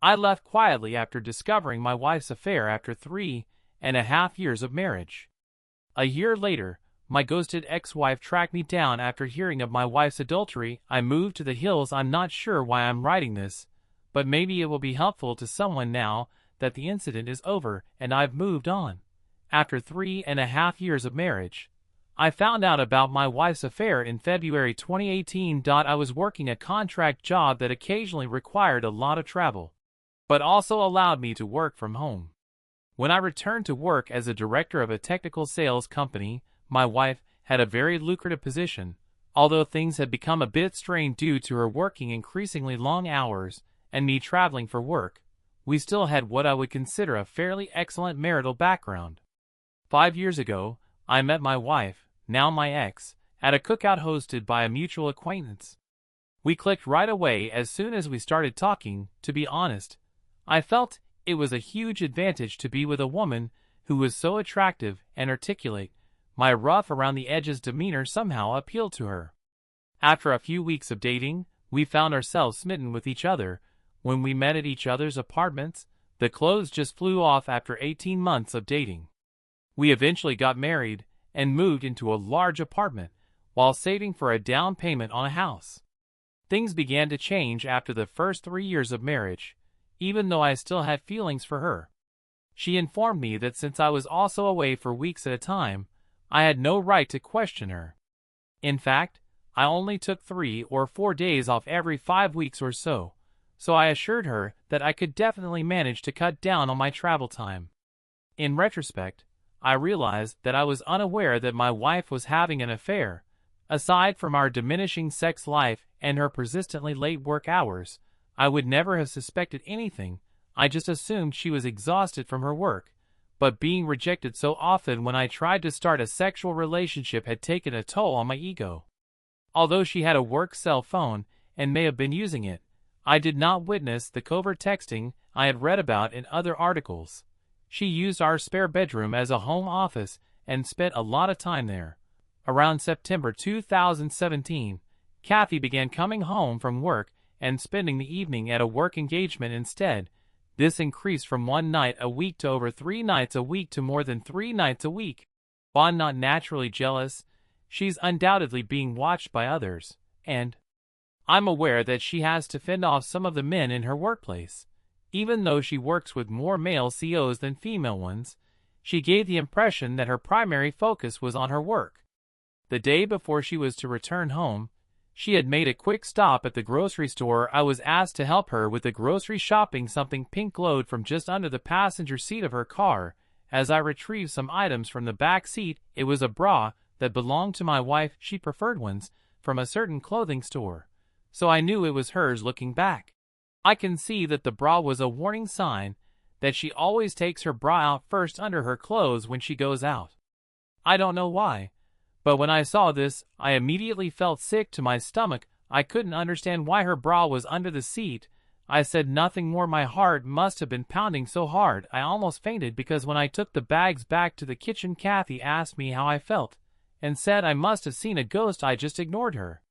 I left quietly after discovering my wife's affair after 3.5 years of marriage. A year later, my ghosted ex-wife tracked me down after hearing of my wife's adultery. I moved to the hills. I'm not sure why I'm writing this, but maybe it will be helpful to someone now that the incident is over and I've moved on. After 3.5 years of marriage, I found out about my wife's affair in February 2018. I was working a contract job that occasionally required a lot of travel, but also allowed me to work from home. When I returned to work as a director of a technical sales company, my wife had a very lucrative position. Although things had become a bit strained due to her working increasingly long hours and me traveling for work, we still had what I would consider a fairly excellent marital background. 5 years ago, I met my wife, now my ex, at a cookout hosted by a mutual acquaintance. We clicked right away as soon as we started talking. To be honest, I felt it was a huge advantage to be with a woman who was so attractive and articulate. My rough around the edges demeanor somehow appealed to her. After a few weeks of dating, we found ourselves smitten with each other. When we met at each other's apartments, the clothes just flew off after 18 months of dating. We eventually got married and moved into a large apartment while saving for a down payment on a house. Things began to change after the first 3 years of marriage, even though I still had feelings for her. She informed me that since I was also away for weeks at a time, I had no right to question her. In fact, I only took 3 or 4 days off every 5 weeks or so I assured her that I could definitely manage to cut down on my travel time. In retrospect, I realized that I was unaware that my wife was having an affair. Aside from our diminishing sex life and her persistently late work hours, I would never have suspected anything. I just assumed she was exhausted from her work. But being rejected so often when I tried to start a sexual relationship had taken a toll on my ego. Although she had a work cell phone and may have been using it, I did not witness the covert texting I had read about in other articles. She used our spare bedroom as a home office and spent a lot of time there. Around September 2017, Kathy began coming home from work and spending the evening at a work engagement instead. This increased from 1 night a week to over 3 nights a week to more than 3 nights a week. While I'm not naturally jealous, she's undoubtedly being watched by others, and I'm aware that she has to fend off some of the men in her workplace. Even though she works with more male CEOs than female ones, she gave the impression that her primary focus was on her work. The day before she was to return home, she had made a quick stop at the grocery store. I was asked to help her with the grocery shopping. Something pink glowed from just under the passenger seat of her car. As I retrieved some items from the back seat, it was a bra that belonged to my wife. She preferred ones from a certain clothing store, so I knew it was hers. Looking back, I can see that the bra was a warning sign that she always takes her bra out first under her clothes when she goes out. I don't know why, but when I saw this, I immediately felt sick to my stomach. I couldn't understand why her bra was under the seat. I said nothing more. My heart must have been pounding so hard I almost fainted, because when I took the bags back to the kitchen, Kathy asked me how I felt and said I must have seen a ghost. I just ignored her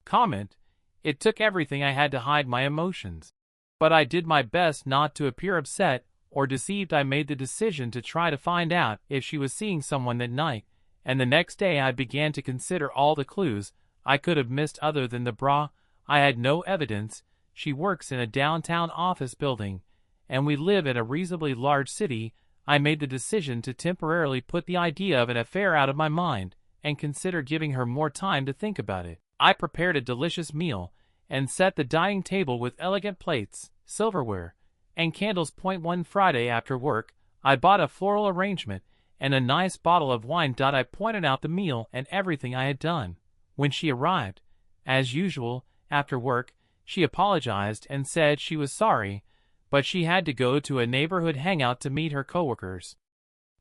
comment. It took everything I had to hide my emotions, but I did my best not to appear upset or deceived. I made the decision to try to find out if she was seeing someone that night, and the next day I began to consider all the clues I could have missed other than the bra. I had no evidence. She works in a downtown office building, and we live in a reasonably large city. I made the decision to temporarily put the idea of an affair out of my mind and consider giving her more time to think about it. I prepared a delicious meal and set the dining table with elegant plates, silverware, and candles. One Friday after work, I bought a floral arrangement and a nice bottle of wine. I pointed out the meal and everything I had done. When she arrived, as usual, after work, she apologized and said she was sorry, but she had to go to a neighborhood hangout to meet her coworkers.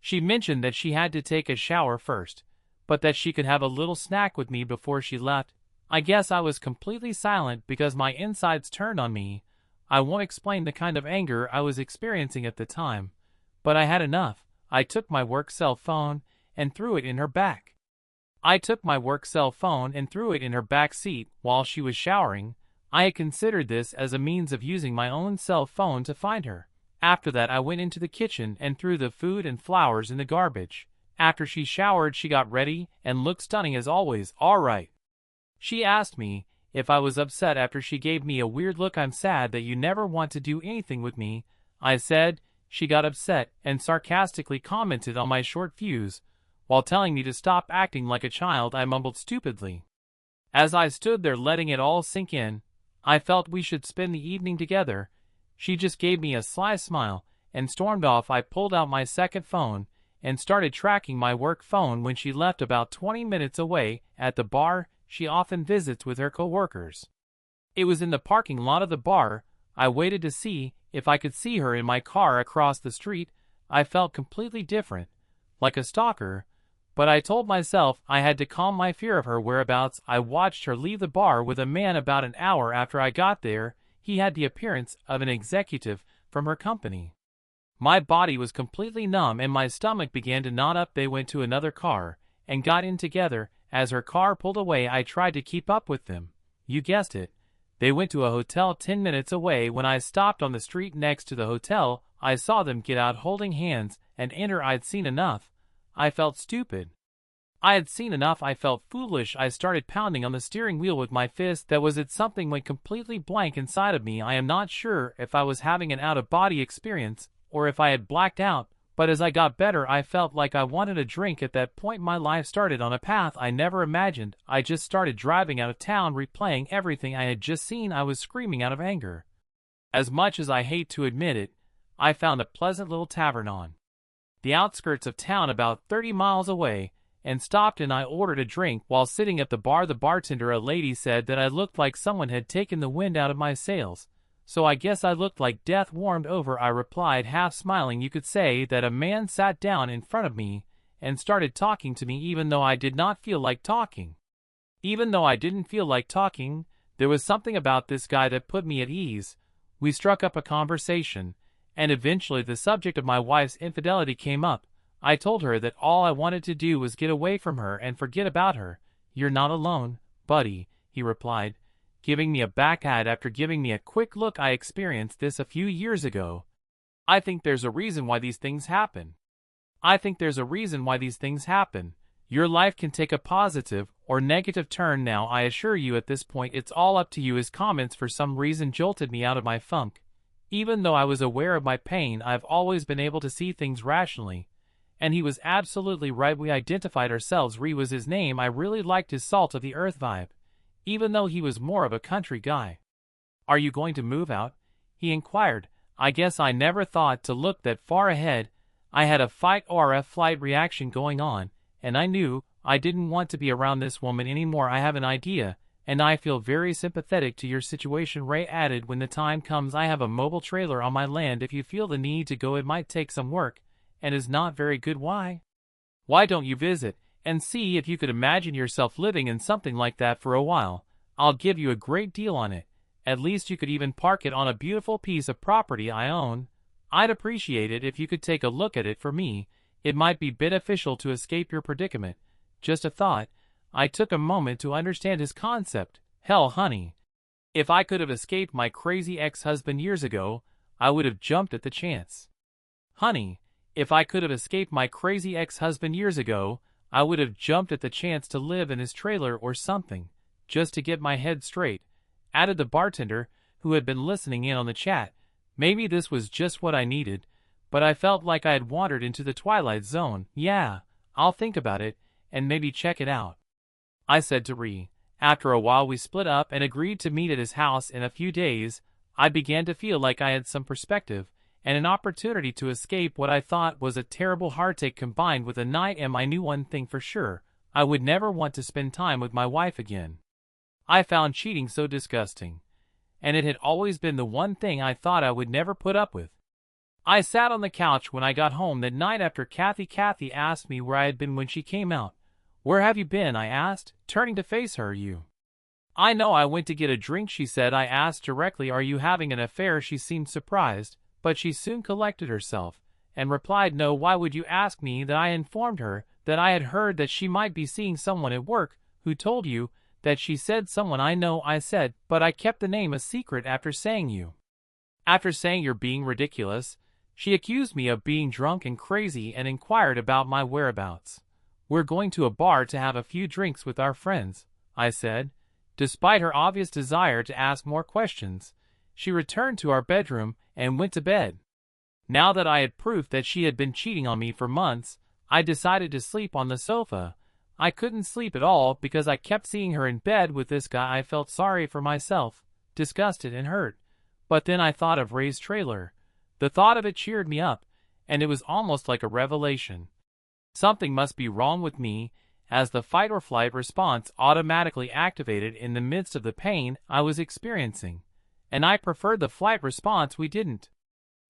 She mentioned that she had to take a shower first, but that she could have a little snack with me before she left. I guess I was completely silent because my insides turned on me. I won't explain the kind of anger I was experiencing at the time, but I had enough. I took my work cell phone and threw it in her back seat while she was showering. I had considered this as a means of using my own cell phone to find her. After that, I went into the kitchen and threw the food and flowers in the garbage. After she showered, she got ready and looked stunning as always. All right. She asked me if I was upset after she gave me a weird look. I'm sad that you never want to do anything with me, I said. She got upset and sarcastically commented on my short fuse. While telling me to stop acting like a child, I mumbled stupidly. As I stood there letting it all sink in, I felt we should spend the evening together. She just gave me a sly smile and stormed off. I pulled out my second phone and started tracking my work phone when she left about 20 minutes away at the bar she often visits with her coworkers. It was in the parking lot of the bar. I waited to see if I could see her in my car across the street. I felt completely different, like a stalker, but I told myself I had to calm my fear of her whereabouts. I watched her leave the bar with a man about an hour after I got there. He had the appearance of an executive from her company. My body was completely numb and my stomach began to knot up. They went to another car and got in together. As her car pulled away, I tried to keep up with them. You guessed it. They went to a hotel 10 minutes away. When I stopped on the street next to the hotel, I saw them get out holding hands and enter. I'd seen enough. I felt stupid. I had seen enough. I felt foolish. I started pounding on the steering wheel with my fist. That was it. Something went completely blank inside of me. I am not sure if I was having an out-of-body experience or if I had blacked out, but as I got better, I felt like I wanted a drink. At that point, my life started on a path I never imagined. I just started driving out of town, replaying everything I had just seen. I was screaming out of anger. As much as I hate to admit it, I found a pleasant little tavern on the outskirts of town about 30 miles away and stopped, and I ordered a drink. While sitting at the bar, the bartender, a lady, said that I looked like someone had taken the wind out of my sails. So I guess I looked like death warmed over, I replied, half smiling. You could say that a man sat down in front of me and started talking to me even though I did not feel like talking. Even though I didn't feel like talking, there was something about this guy that put me at ease. We struck up a conversation, and eventually the subject of my wife's infidelity came up. I told her that all I wanted to do was get away from her and forget about her. You're not alone, buddy, he replied, giving me a backhand after giving me a quick look. I experienced this a few years ago. I think there's a reason why these things happen. Your life can take a positive or negative turn now. I assure you at this point it's all up to you. His comments for some reason jolted me out of my funk. Even though I was aware of my pain, I've always been able to see things rationally. And he was absolutely right. We identified ourselves. Ree was his name. I really liked his salt of the earth vibe, even though he was more of a country guy. Are you going to move out? He inquired. I guess I never thought to look that far ahead. I had a fight or flight reaction going on, and I knew I didn't want to be around this woman anymore. I have an idea, and I feel very sympathetic to your situation, Ray added. When the time comes, I have a mobile trailer on my land. If you feel the need to go, it might take some work, and is not very good. Why don't you visit and see if you could imagine yourself living in something like that for a while? I'll give you a great deal on it. At least you could even park it on a beautiful piece of property I own. I'd appreciate it if you could take a look at it for me. It might be beneficial to escape your predicament. Just a thought. I took a moment to understand his concept. Hell, honey, if I could have escaped my crazy ex-husband years ago, I would have jumped at the chance. Honey, if I could have escaped my crazy ex-husband years ago, I would have jumped at the chance to live in his trailer or something, just to get my head straight, added the bartender, who had been listening in on the chat. Maybe this was just what I needed, but I felt like I had wandered into the Twilight Zone. Yeah, I'll think about it, and maybe check it out, I said to Ree. After a while we split up and agreed to meet at his house in a few days. I began to feel like I had some perspective, and an opportunity to escape what I thought was a terrible heartache combined with a night. And I knew one thing for sure, I would never want to spend time with my wife again. I found cheating so disgusting, and it had always been the one thing I thought I would never put up with. I sat on the couch when I got home that night after Kathy asked me where I had been when she came out. Where have you been? I asked, turning to face her. You. I know, I went to get a drink, she said. I asked directly, are you having an affair? She seemed surprised, but she soon collected herself and replied, no. Why would you ask me that? I informed her that I had heard that she might be seeing someone at work. Who told you? that she said someone I know. I said, but I kept the name a secret after saying you. After saying you're being ridiculous, she accused me of being drunk and crazy and inquired about my whereabouts. We're going to a bar to have a few drinks with our friends, I said. Despite her obvious desire to ask more questions, she returned to our bedroom and went to bed. Now that I had proof that she had been cheating on me for months, I decided to sleep on the sofa. I couldn't sleep at all because I kept seeing her in bed with this guy. I felt sorry for myself, disgusted and hurt. But then I thought of Ray's trailer. The thought of it cheered me up, and it was almost like a revelation. Something must be wrong with me, as the fight or flight response automatically activated in the midst of the pain I was experiencing, and I preferred the flight response. We didn't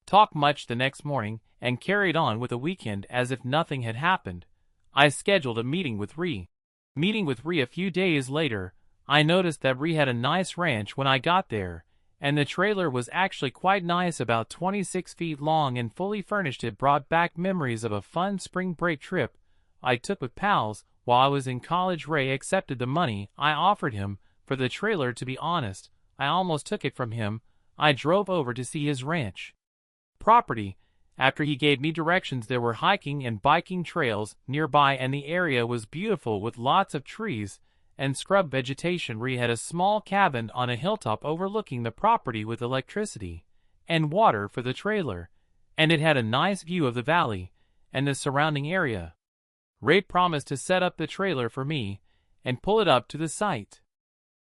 talk much the next morning and carried on with the weekend as if nothing had happened. I scheduled a meeting with Ree. A few days later, I noticed that Ree had a nice ranch when I got there, and the trailer was actually quite nice, about 26 feet long and fully furnished. It brought back memories of a fun spring break trip I took with pals while I was in college. Ray accepted the money I offered him for the trailer. To be honest, I almost took it from him. I drove over to see his ranch property. After he gave me directions, there were hiking and biking trails nearby, and the area was beautiful with lots of trees and scrub vegetation. Ree had a small cabin on a hilltop overlooking the property with electricity and water for the trailer, and it had a nice view of the valley and the surrounding area. Ray promised to set up the trailer for me and pull it up to the site.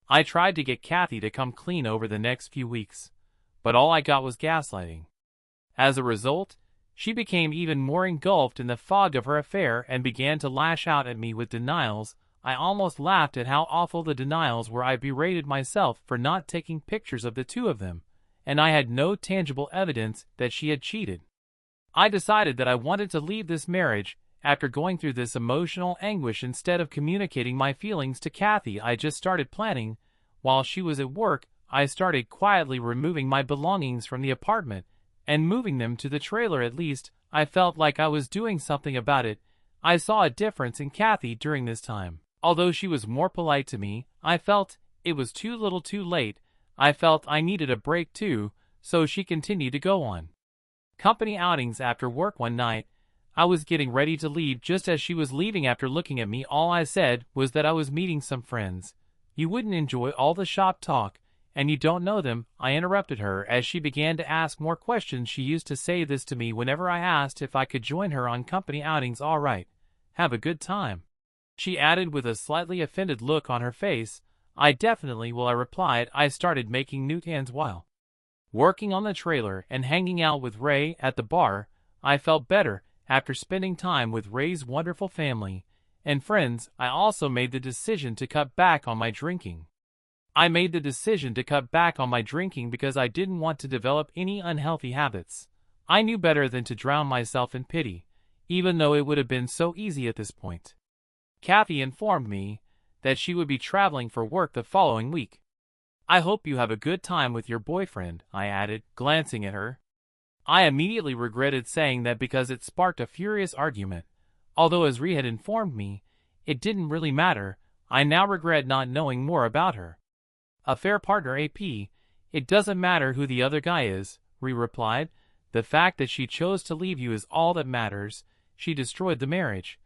I tried to get Kathy to come clean over the next few weeks, but all I got was gaslighting. As a result, she became even more engulfed in the fog of her affair and began to lash out at me with denials. I almost laughed at how awful the denials were. I berated myself for not taking pictures of the two of them, and I had no tangible evidence that she had cheated. I decided that I wanted to leave this marriage. After going through this emotional anguish, instead of communicating my feelings to Kathy, I just started planning. While she was at work, I started quietly removing my belongings from the apartment and moving them to the trailer. At least, I felt like I was doing something about it. I saw a difference in Kathy during this time. Although she was more polite to me, I felt it was too little too late. I felt I needed a break too, so she continued to go on company outings after work. One night, I was getting ready to leave just as she was leaving. After looking at me, all I said was that I was meeting some friends. You wouldn't enjoy all the shop talk, and you don't know them. I interrupted her as she began to ask more questions. She used to say this to me whenever I asked if I could join her on company outings. All right, have a good time, she added with a slightly offended look on her face. I definitely will, I replied. I started making new plans while working on the trailer and hanging out with Ray at the bar. I felt better after spending time with Ray's wonderful family and friends. I also made the decision to cut back on my drinking. Because I didn't want to develop any unhealthy habits. I knew better than to drown myself in pity, even though it would have been so easy at this point. Kathy informed me that she would be traveling for work the following week. I hope you have a good time with your boyfriend, I added, glancing at her. I immediately regretted saying that because it sparked a furious argument. Although, as Ree had informed me, it didn't really matter. I now regret not knowing more about her. A fair partner, AP. It doesn't matter who the other guy is, Ree replied. The fact that she chose to leave you is all that matters. She destroyed the marriage.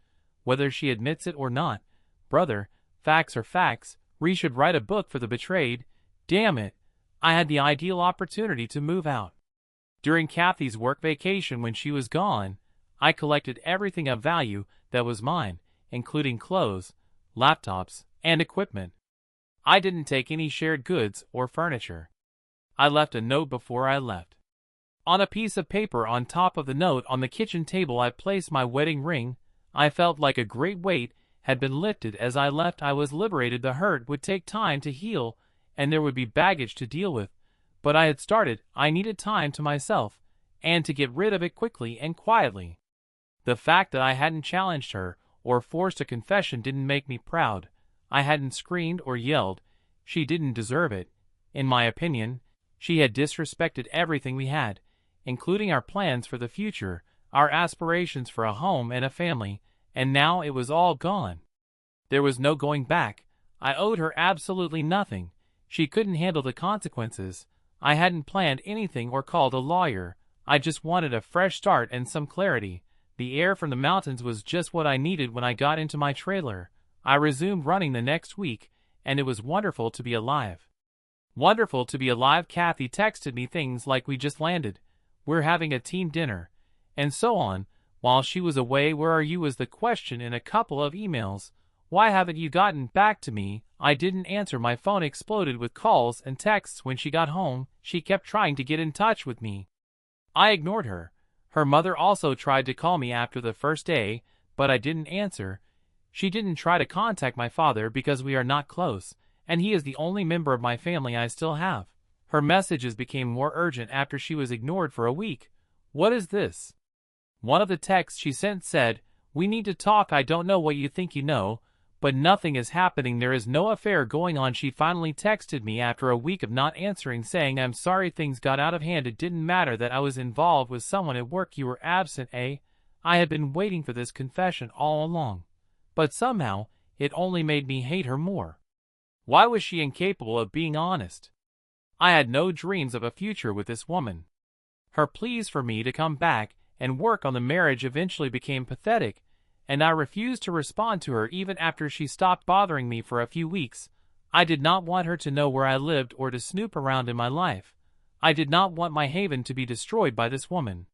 Whether she admits it or not, brother, facts are facts. Ree should write a book for the betrayed. Damn it, I had the ideal opportunity to move out. During Kathy's work vacation when she was gone, I collected everything of value that was mine, including clothes, laptops, and equipment. I didn't take any shared goods or furniture. I left a note before I left. On a piece of paper on top of the note on the kitchen table, I placed my wedding ring. I felt like a great weight had been lifted as I left. I was liberated. The hurt would take time to heal, and there would be baggage to deal with. But I had started. I needed time to myself, and to get rid of it quickly and quietly. The fact that I hadn't challenged her or forced a confession didn't make me proud. I hadn't screamed or yelled. She didn't deserve it. In my opinion, she had disrespected everything we had, including our plans for the future, our aspirations for a home and a family, and now it was all gone. There was no going back. I owed her absolutely nothing. She couldn't handle the consequences. I hadn't planned anything or called a lawyer. I just wanted a fresh start and some clarity. The air from the mountains was just what I needed when I got into my trailer. I resumed running the next week, and it was wonderful to be alive. Wonderful to be alive. Kathy texted me things like, "We just landed. We're having a team dinner," and so on. While she was away, "Where are you?" was the question in a couple of emails. "Why haven't you gotten back to me?" I didn't answer. My phone exploded with calls and texts. When she got home, she kept trying to get in touch with me. I ignored her. Her mother also tried to call me after the first day, but I didn't answer. She didn't try to contact my father because we are not close, and he is the only member of my family I still have. Her messages became more urgent after she was ignored for a week. What is this? One of the texts she sent said, "We need to talk. I don't know what you think you know, but nothing is happening. There is no affair going on." She finally texted me after a week of not answering, saying, "I'm sorry things got out of hand. It didn't matter that I was involved with someone at work. You were absent, eh?" I had been waiting for this confession all along, but somehow it only made me hate her more. Why was she incapable of being honest? I had no dreams of a future with this woman. Her pleas for me to come back and work on the marriage eventually became pathetic, and I refused to respond to her even after she stopped bothering me for a few weeks. I did not want her to know where I lived or to snoop around in my life. I did not want my haven to be destroyed by this woman.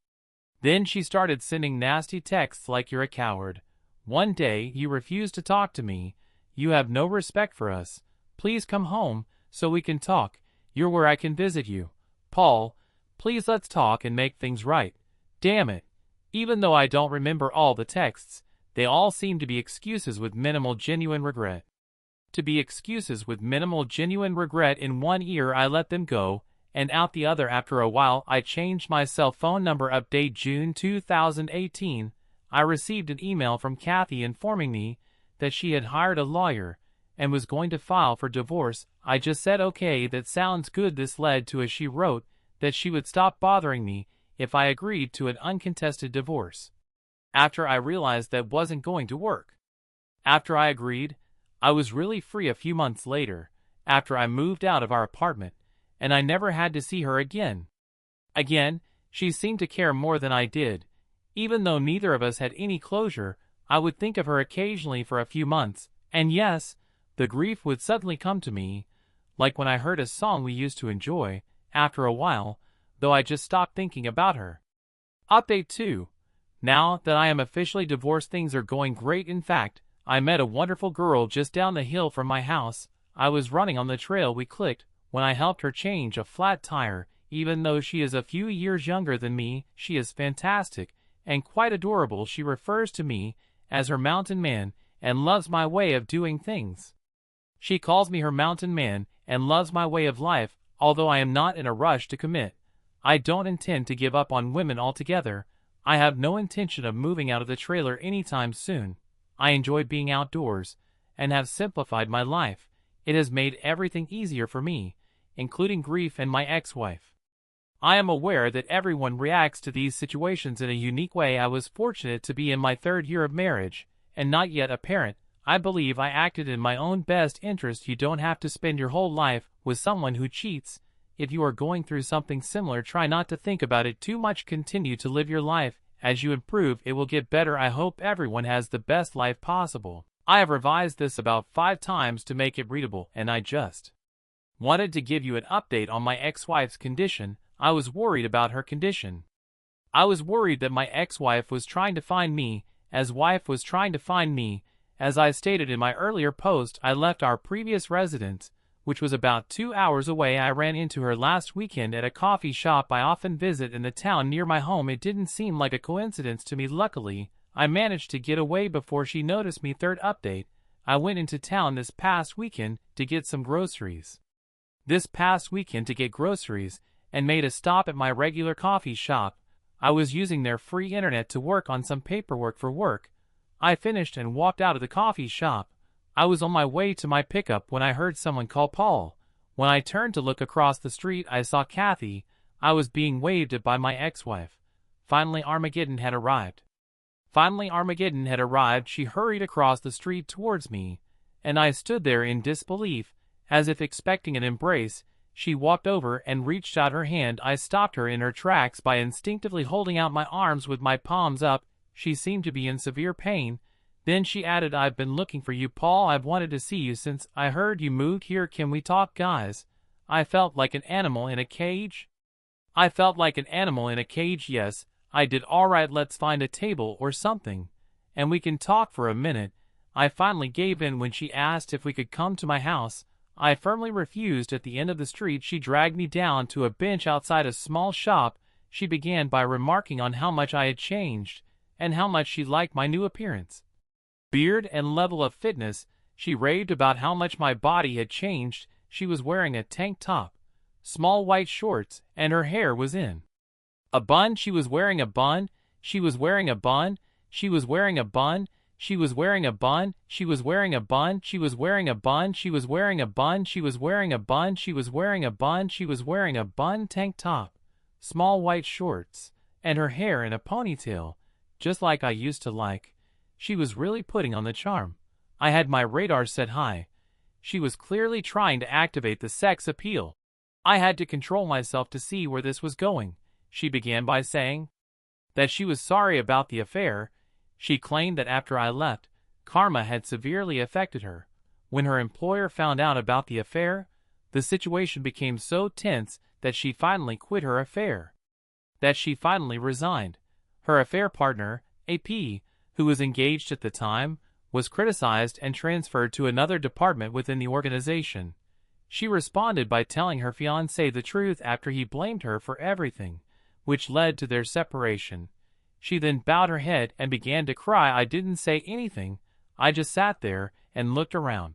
Then she started sending nasty texts like, "You're a coward. One day you refuse to talk to me. You have no respect for us. Please come home so we can talk. You're where I can visit you. Paul, please let's talk and make things right." Damn it. Even though I don't remember all the texts, they all seem to be excuses with minimal genuine regret. To be excuses with minimal genuine regret. In one ear I let them go, and out the other. After a while I changed my cell phone number. Update June 2018. I received an email from Kathy informing me that she had hired a lawyer and was going to file for divorce. I just said, "Okay, that sounds good." This led to she wrote that she would stop bothering me if I agreed to an uncontested divorce. After I realized that wasn't going to work. After I agreed, I was really free. A few months later, after I moved out of our apartment, and I never had to see her again. Again, she seemed to care more than I did. Even though neither of us had any closure, I would think of her occasionally for a few months, and yes, the grief would suddenly come to me, like when I heard a song we used to enjoy. After a while, though, I just stopped thinking about her. Update 2. Now that I am officially divorced, things are going great. In fact, I met a wonderful girl just down the hill from my house. I was running on the trail. We clicked when I helped her change a flat tire. Even though she is a few years younger than me, she is fantastic and quite adorable. She refers to me as her mountain man and loves my way of doing things. She calls me her mountain man and loves my way of life. Although I am not in a rush to commit, I don't intend to give up on women altogether. I have no intention of moving out of the trailer anytime soon. I enjoy being outdoors and have simplified my life. It has made everything easier for me, including grief and my ex-wife. I am aware that everyone reacts to these situations in a unique way. I was fortunate to be in my 3rd year of marriage and not yet a parent. I believe I acted in my own best interest. You don't have to spend your whole life with someone who cheats. If you are going through something similar, try not to think about it too much. Continue to live your life. As you improve, it will get better. I hope everyone has the best life possible. I have revised this about 5 times to make it readable, and I just wanted to give you an update on my ex-wife's condition. I was worried about her condition. I was worried that my ex-wife was trying to find me, as wife was trying to find me. As I stated in my earlier post, I left our previous residence, which was about 2 hours away. I ran into her last weekend at a coffee shop I often visit in the town near my home. It didn't seem like a coincidence to me. Luckily, I managed to get away before she noticed me. 3rd update. I went into town this past weekend to get some groceries. And made a stop at my regular coffee shop. I was using their free internet to work on some paperwork for work. I finished and walked out of the coffee shop. I was on my way to my pickup when I heard someone call Paul. When I turned to look across the street, I saw Kathy. I was being waved at by my ex-wife. Finally, Armageddon had arrived. She hurried across the street towards me, and I stood there in disbelief, as if expecting an embrace. She walked over and reached out her hand. I stopped her in her tracks by instinctively holding out my arms with my palms up. She seemed to be in severe pain. Then she added, "I've been looking for you, Paul. I've wanted to see you since I heard you moved here. Can we talk, guys?" I felt like an animal in a cage. I felt like an animal in a cage. Yes, I did. All right, let's find a table or something, and we can talk for a minute. I finally gave in when she asked if we could come to my house. I firmly refused. At the end of the street, she dragged me down to a bench outside a small shop. She began by remarking on how much I had changed, and how much she liked my new appearance, beard, and level of fitness. She raved about how much my body had changed. She was wearing a tank top, small white shorts, and her hair was in a bun. She was wearing a bun. She was wearing a bun. She was wearing a bun. She was wearing a bun. She was wearing a bun. She was wearing a bun. She was wearing a bun. She was wearing a bun. She was wearing a bun. She was wearing a bun tank top, small white shorts, and her hair in a ponytail, just like I used to like. She was really putting on the charm. I had my radar set high. She was clearly trying to activate the sex appeal. I had to control myself to see where this was going. She began by saying that she was sorry about the affair. She claimed that after I left, karma had severely affected her. When her employer found out about the affair, the situation became so tense that she finally quit her affair. That she finally resigned. Her affair partner, AP, who was engaged at the time, was criticized and transferred to another department within the organization. She responded by telling her fiancé the truth after he blamed her for everything, which led to their separation. She then bowed her head and began to cry. I didn't say anything. I just sat there and looked around.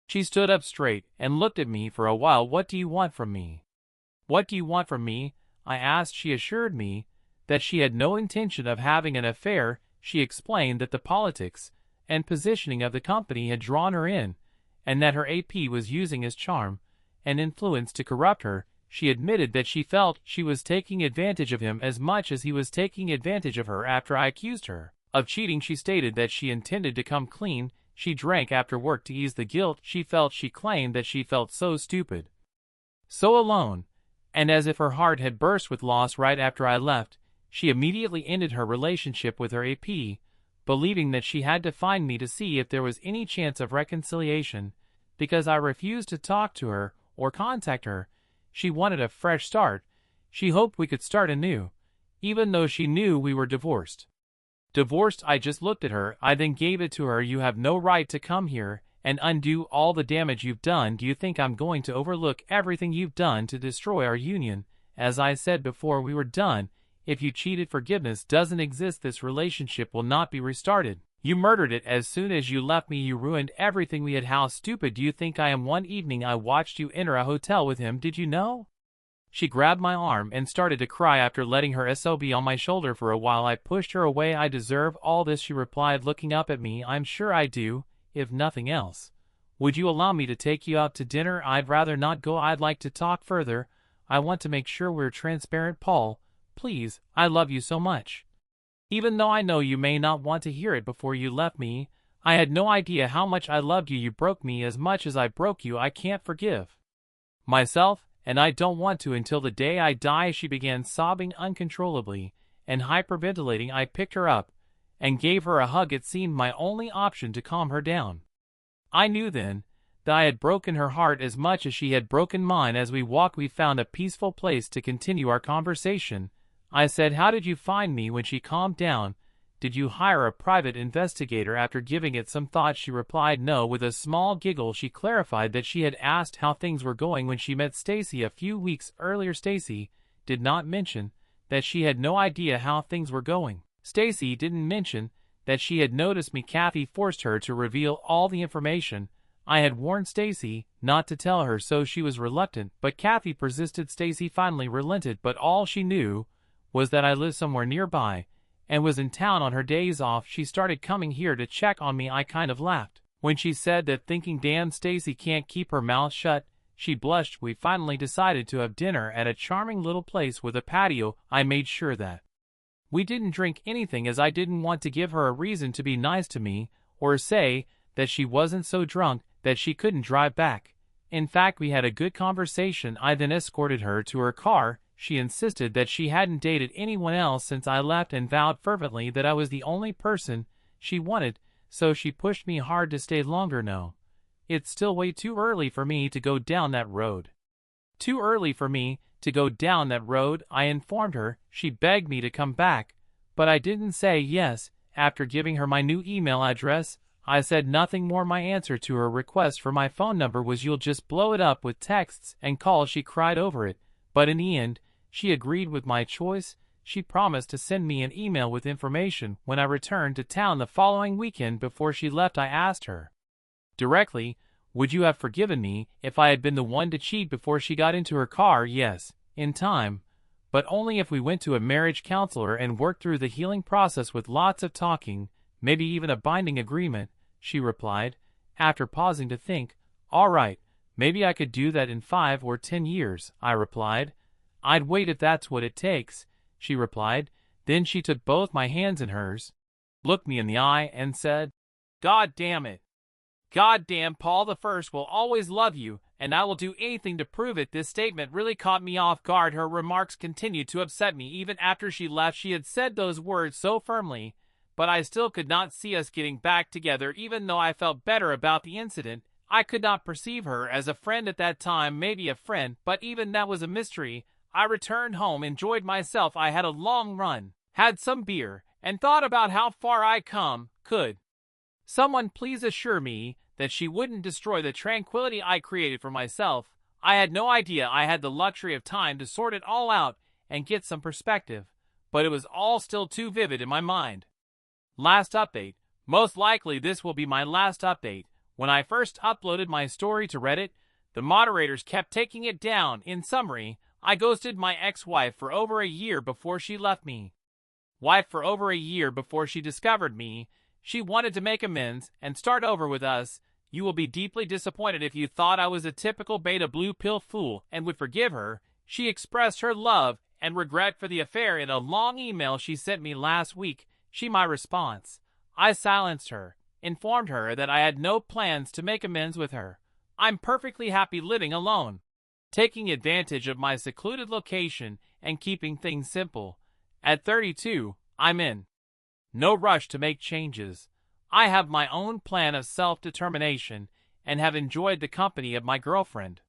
She stood up straight and looked at me for a while. "What do you want from me?" "What do you want from me?" I asked. She assured me that she had no intention of having an affair. She explained that the politics and positioning of the company had drawn her in, and that her AP was using his charm and influence to corrupt her. She admitted that she felt she was taking advantage of him as much as he was taking advantage of her. After I accused her of cheating, she stated that she intended to come clean. She drank after work to ease the guilt she felt. She claimed that she felt so stupid, so alone, and as if her heart had burst with loss right after I left. She immediately ended her relationship with her AP, believing that she had to find me to see if there was any chance of reconciliation. Because I refused to talk to her or contact her, she wanted a fresh start. She hoped we could start anew, even though she knew we were divorced. Divorced? I just looked at her. I then gave it to her. "You have no right to come here and undo all the damage you've done. Do you think I'm going to overlook everything you've done to destroy our union? As I said before we were done, if you cheated, forgiveness doesn't exist. This relationship will not be restarted. You murdered it as soon as you left me. You ruined everything we had. How stupid do you think I am? One evening I watched you enter a hotel with him. Did you know?" She grabbed my arm and started to cry. After letting her SOB on my shoulder for a while, I pushed her away. "I deserve all this," she replied, looking up at me. "I'm sure I do, if nothing else. Would you allow me to take you out to dinner?" "I'd rather not go. I'd like to talk further. I want to make sure we're transparent, Paul. Please, I love you so much. Even though I know you may not want to hear it. Before you left me, I had no idea how much I loved you. You broke me as much as I broke you. I can't forgive myself, and I don't want to until the day I die." She began sobbing uncontrollably and hyperventilating. I picked her up and gave her a hug. It seemed my only option to calm her down. I knew then that I had broken her heart as much as she had broken mine. As we walked, we found a peaceful place to continue our conversation. I said, "How did you find me?" When she calmed down, "Did you hire a private investigator?" After giving it some thought, she replied, "No." With a small giggle, she clarified that she had asked how things were going when she met Stacy a few weeks earlier. Stacy did not mention that she had no idea how things were going. Stacy didn't mention that she had noticed me. Kathy forced her to reveal all the information. I had warned Stacy not to tell her, so she was reluctant, but Kathy persisted. Stacy finally relented, but all she knew was that I lived somewhere nearby and was in town on her days off. She started coming here to check on me. I kind of laughed when she said that, thinking, damn, Stacy can't keep her mouth shut. She blushed. We finally decided to have dinner at a charming little place with a patio. I made sure that we didn't drink anything, as I didn't want to give her a reason to be nice to me or say that she wasn't so drunk that she couldn't drive back. In fact, we had a good conversation. I then escorted her to her car. She insisted that she hadn't dated anyone else since I left and vowed fervently that I was the only person she wanted, so she pushed me hard to stay longer. No, it's still way too early for me to go down that road. Too early for me to go down that road, I informed her. She begged me to come back, but I didn't say yes. After giving her my new email address, I said nothing more. My answer to her request for my phone number was, "You'll just blow it up with texts and calls." She cried over it, but in the end, she agreed with my choice. She promised to send me an email with information when I returned to town the following weekend. Before she left, I asked her directly, "Would you have forgiven me if I had been the one to cheat?" Before she got into her car, "Yes, in time, but only if we went to a marriage counselor and worked through the healing process with lots of talking, maybe even a binding agreement," she replied, after pausing to think. "All right, maybe I could do that in 5 or 10 years, I replied. "I'd wait if that's what it takes," she replied. Then she took both my hands in hers, looked me in the eye, and said, "God damn it. God damn, Paul the First will always love you, and I will do anything to prove it." This statement really caught me off guard. Her remarks continued to upset me. Even after she left, she had said those words so firmly, but I still could not see us getting back together. Even though I felt better about the incident, I could not perceive her as a friend at that time. Maybe a friend, but even that was a mystery. I returned home, enjoyed myself. I had a long run, had some beer, and thought about how far I come. Could someone please assure me that she wouldn't destroy the tranquility I created for myself? I had no idea I had the luxury of time to sort it all out and get some perspective, but it was all still too vivid in my mind. Last update. Most likely this will be my last update. When I first uploaded my story to Reddit, the moderators kept taking it down. In summary, I ghosted my ex-wife for over a year before she left me. For over a year before she discovered me. She wanted to make amends and start over with us. You will be deeply disappointed if you thought I was a typical beta blue pill fool and would forgive her. She expressed her love and regret for the affair in a long email she sent me last week. My response. I silenced her, informed her that I had no plans to make amends with her. I'm perfectly happy living alone, taking advantage of my secluded location and keeping things simple. At 32, I'm in no rush to make changes. I have my own plan of self-determination and have enjoyed the company of my girlfriend.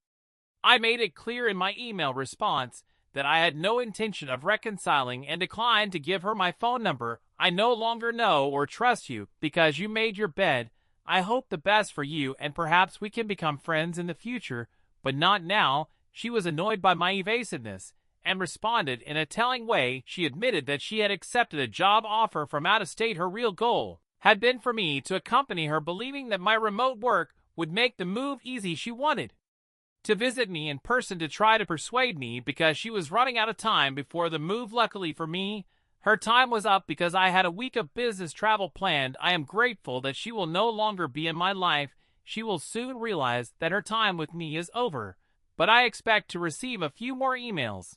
I made it clear in my email response that I had no intention of reconciling and declined to give her my phone number. I no longer know or trust you because you made your bed. I hope the best for you and perhaps we can become friends in the future, but not now. She was annoyed by my evasiveness and responded in a telling way. She admitted that she had accepted a job offer from out of state. Her real goal had been for me to accompany her, believing that my remote work would make the move easy. She wanted to visit me in person to try to persuade me because she was running out of time before the move. Luckily for me, her time was up because I had a week of business travel planned. I am grateful that she will no longer be in my life. She will soon realize that her time with me is over, but I expect to receive a few more emails